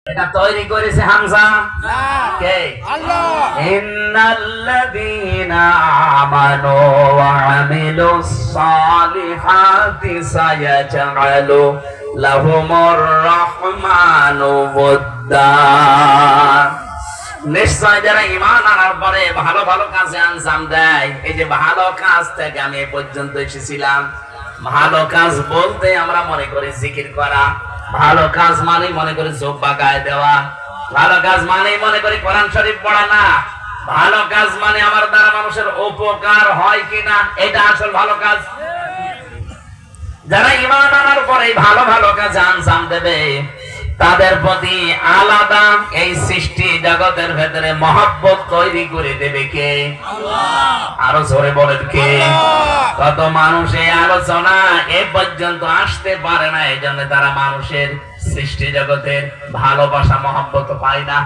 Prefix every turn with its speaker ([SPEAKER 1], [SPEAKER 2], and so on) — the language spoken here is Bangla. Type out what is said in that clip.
[SPEAKER 1] এটা তৈরি করেছে হামজা
[SPEAKER 2] না
[SPEAKER 1] কে?
[SPEAKER 2] আল্লাহ।
[SPEAKER 1] ইন্নাল্লাযীনা আমানু ওয়া আমিলুস সালিহাতি সায়াজআলু লাহুমুর রাহমানু ওয়াদ্দা। নিশ্চয় যারা ঈমান আনার পরে ভালো ভালো কাজে আঞ্জাম দেয়, এই যে ভালো কাজ থেকে আমি এই পর্যন্ত এসেছিলাম। ভালো কাজ বলতে আমরা মনে করি জিকির করা, ভালো কাজ মানে মনে করি জুব্বা গায়ে দেওয়া, ভালো কাজ মানে মনে করি কোরআন শরীফ পড়া না। ভালো কাজ মানে আমার দ্বারা মানুষের উপকার হয় কিনা, এটা আসল ভালো কাজ। যারা ঈমান আনার পরে ভালো ভালো কাজে আঞ্জাম দেবে, তাদের প্রতি আলাদা এই সৃষ্টি জগতের ভেতরে মহব্বত তৈরি করে দেবে কে? আরো জোরে বলেন কে? কত মানুষ এই আলোচনা এ পর্যন্ত আসতে পারে না, এই জন্য তারা মানুষের সৃষ্টি জগতের ভালোবাসা মহব্বত পায় না।